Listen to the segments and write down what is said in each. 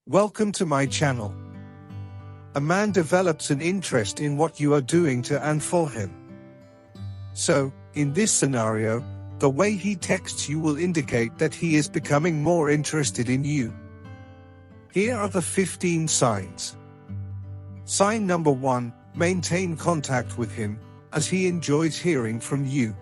Welcome to my channel. A man develops an interest in what you are doing to and for him. So, in this scenario, the way he texts you will indicate that he is becoming more interested in you. Here are the 15 signs. Sign number 1, maintain contact with him, as he enjoys hearing from you.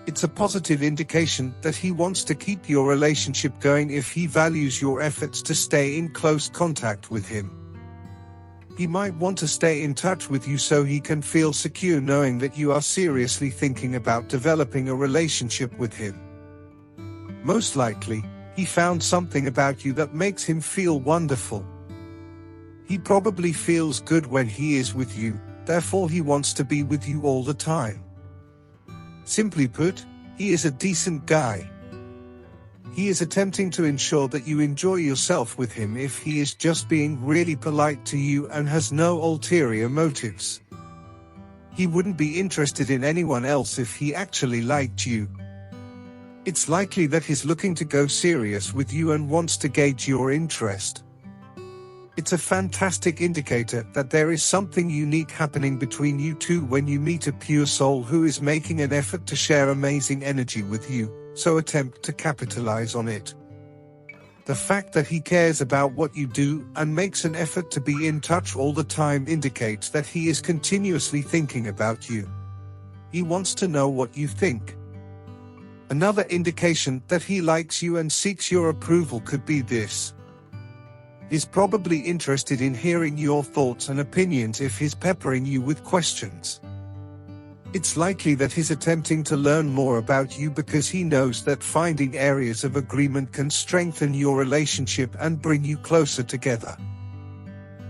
It's a positive indication that he wants to keep your relationship going if he values your efforts to stay in close contact with him. He might want to stay in touch with you so he can feel secure knowing that you are seriously thinking about developing a relationship with him. Most likely, he found something about you that makes him feel wonderful. He probably feels good when he is with you, therefore he wants to be with you all the time. Simply put, he is a decent guy. He is attempting to ensure that you enjoy yourself with him if he is just being really polite to you and has no ulterior motives. He wouldn't be interested in anyone else if he actually liked you. It's likely that he's looking to go serious with you and wants to gauge your interest. It's a fantastic indicator that there is something unique happening between you two when you meet a pure soul who is making an effort to share amazing energy with you, so attempt to capitalize on it. The fact that he cares about what you do and makes an effort to be in touch all the time indicates that he is continuously thinking about you. He wants to know what you think. Another indication that he likes you and seeks your approval could be this. He's probably interested in hearing your thoughts and opinions if he's peppering you with questions. It's likely that he's attempting to learn more about you because he knows that finding areas of agreement can strengthen your relationship and bring you closer together.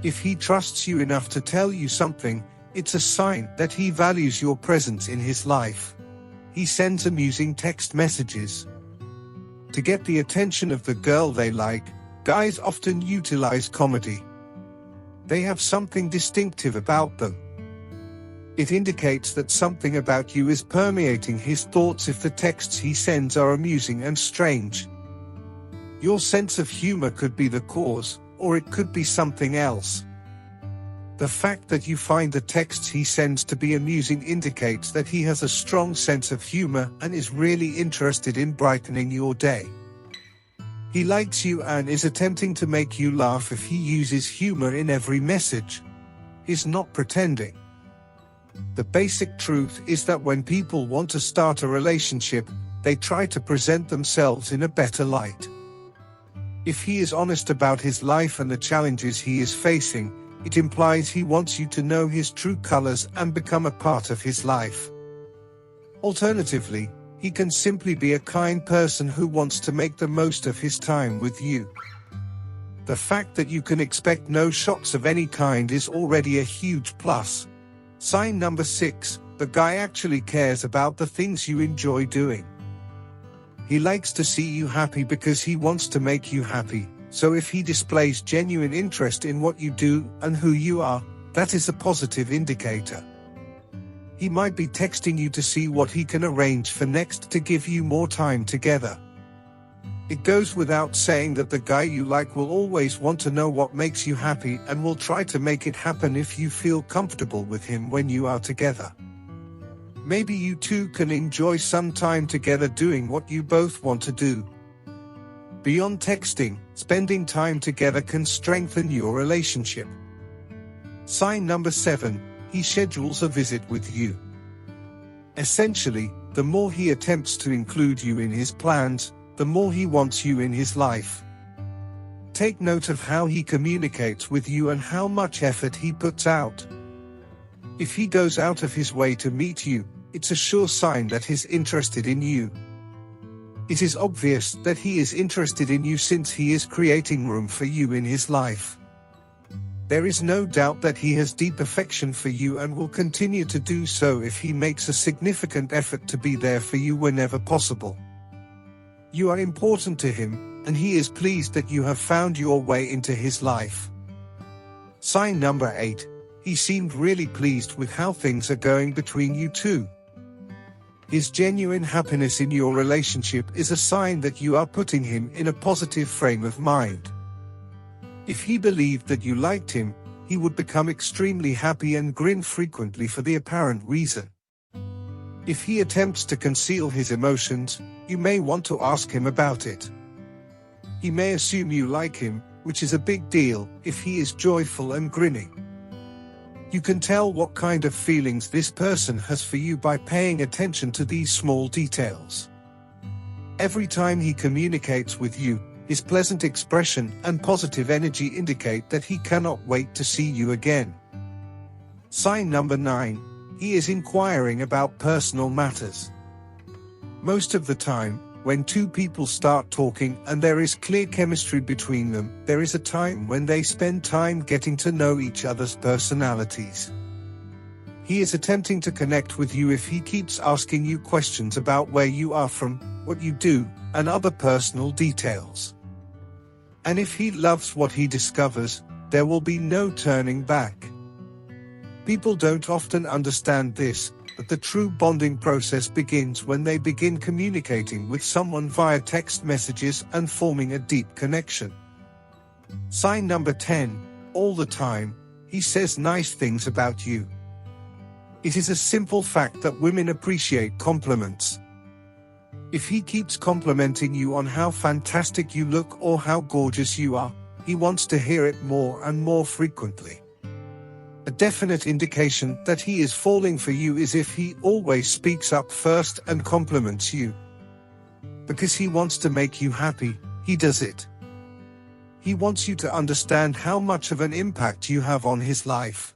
If he trusts you enough to tell you something, it's a sign that he values your presence in his life. He sends amusing text messages. To get the attention of the girl they like, guys often utilize comedy. They have something distinctive about them. It indicates that something about you is permeating his thoughts if the texts he sends are amusing and strange. Your sense of humor could be the cause, or it could be something else. The fact that you find the texts he sends to be amusing indicates that he has a strong sense of humor and is really interested in brightening your day. He likes you and is attempting to make you laugh if he uses humor in every message. He's not pretending. The basic truth is that when people want to start a relationship, they try to present themselves in a better light. If he is honest about his life and the challenges he is facing, it implies he wants you to know his true colors and become a part of his life. Alternatively, he can simply be a kind person who wants to make the most of his time with you. The fact that you can expect no shocks of any kind is already a huge plus. Sign number 6, the guy actually cares about the things you enjoy doing. He likes to see you happy because he wants to make you happy, so if he displays genuine interest in what you do and who you are, that is a positive indicator. He might be texting you to see what he can arrange for next to give you more time together. It goes without saying that the guy you like will always want to know what makes you happy and will try to make it happen if you feel comfortable with him when you are together. Maybe you two can enjoy some time together doing what you both want to do. Beyond texting, spending time together can strengthen your relationship. Sign number 7. He schedules a visit with you. Essentially, the more he attempts to include you in his plans, the more he wants you in his life. Take note of how he communicates with you and how much effort he puts out. If he goes out of his way to meet you, it's a sure sign that he's interested in you. It is obvious that he is interested in you since he is creating room for you in his life. There is no doubt that he has deep affection for you and will continue to do so if he makes a significant effort to be there for you whenever possible. You are important to him, and he is pleased that you have found your way into his life. Sign number 8. He seemed really pleased with how things are going between you two. His genuine happiness in your relationship is a sign that you are putting him in a positive frame of mind. If he believed that you liked him, he would become extremely happy and grin frequently for the apparent reason. If he attempts to conceal his emotions, you may want to ask him about it. He may assume you like him, which is a big deal if he is joyful and grinning. You can tell what kind of feelings this person has for you by paying attention to these small details. Every time he communicates with you, his pleasant expression and positive energy indicate that he cannot wait to see you again. Sign number 9. He is inquiring about personal matters. Most of the time, when two people start talking and there is clear chemistry between them, there is a time when they spend time getting to know each other's personalities. He is attempting to connect with you if he keeps asking you questions about where you are from, what you do, and other personal details. And if he loves what he discovers, there will be no turning back. People don't often understand this, but the true bonding process begins when they begin communicating with someone via text messages and forming a deep connection. Sign number 10. All the time, he says nice things about you. It is a simple fact that women appreciate compliments. If he keeps complimenting you on how fantastic you look or how gorgeous you are, he wants to hear it more and more frequently. A definite indication that he is falling for you is if he always speaks up first and compliments you. Because he wants to make you happy, he does it. He wants you to understand how much of an impact you have on his life.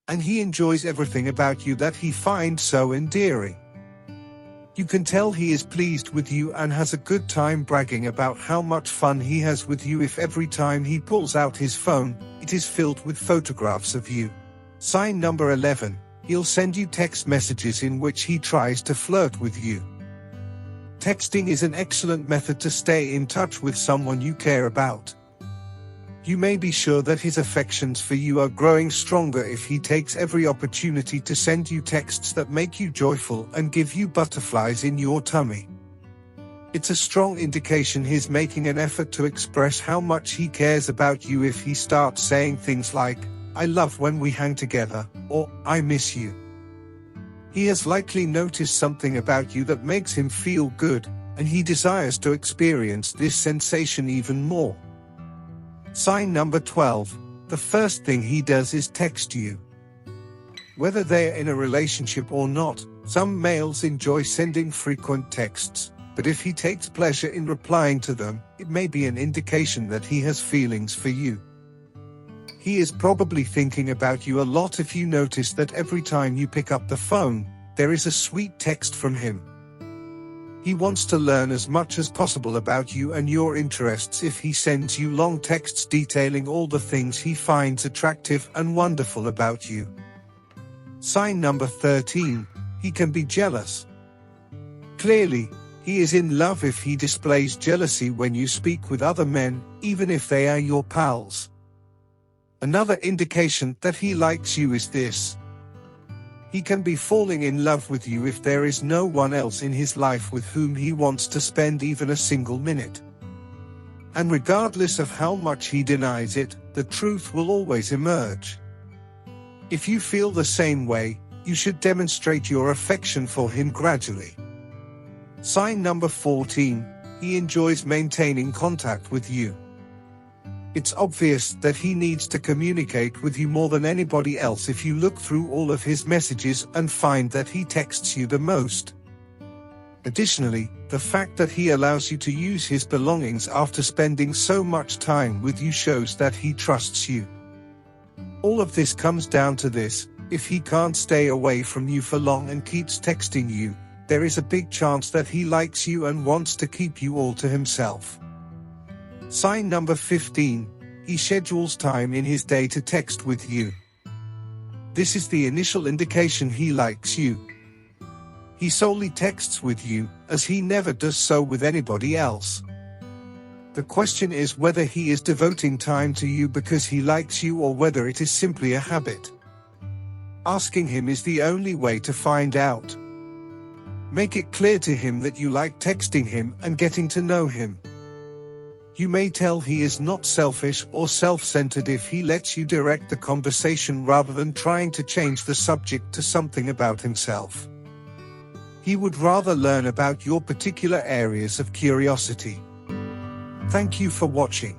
And he enjoys everything about you that he finds so endearing. You can tell he is pleased with you and has a good time bragging about how much fun he has with you if every time he pulls out his phone, it is filled with photographs of you. Sign number 11. He'll send you text messages in which he tries to flirt with you. Texting is an excellent method to stay in touch with someone you care about. You may be sure that his affections for you are growing stronger if he takes every opportunity to send you texts that make you joyful and give you butterflies in your tummy. It's a strong indication he's making an effort to express how much he cares about you if he starts saying things like, "I love when we hang together," or "I miss you." He has likely noticed something about you that makes him feel good, and he desires to experience this sensation even more. Sign number 12. The first thing he does is text you. Whether they're in a relationship or not, some males enjoy sending frequent texts, but if he takes pleasure in replying to them, it may be an indication that he has feelings for you. He is probably thinking about you a lot if you notice that every time you pick up the phone, there is a sweet text from him. He wants to learn as much as possible about you and your interests if he sends you long texts detailing all the things he finds attractive and wonderful about you. Sign number 13. He can be jealous. Clearly, he is in love if he displays jealousy when you speak with other men, even if they are your pals. Another indication that he likes you is this. He can be falling in love with you if there is no one else in his life with whom he wants to spend even a single minute. And regardless of how much he denies it, the truth will always emerge. If you feel the same way, you should demonstrate your affection for him gradually. Sign number 14. He enjoys maintaining contact with you. It's obvious that he needs to communicate with you more than anybody else if you look through all of his messages and find that he texts you the most. Additionally, the fact that he allows you to use his belongings after spending so much time with you shows that he trusts you. All of this comes down to this: if he can't stay away from you for long and keeps texting you, there is a big chance that he likes you and wants to keep you all to himself. Sign number 15. He schedules time in his day to text with you. This is the initial indication he likes you. He solely texts with you, as he never does so with anybody else. The question is whether he is devoting time to you because he likes you or whether it is simply a habit. Asking him is the only way to find out. Make it clear to him that you like texting him and getting to know him. You may tell he is not selfish or self-centered if he lets you direct the conversation rather than trying to change the subject to something about himself. He would rather learn about your particular areas of curiosity. Thank you for watching.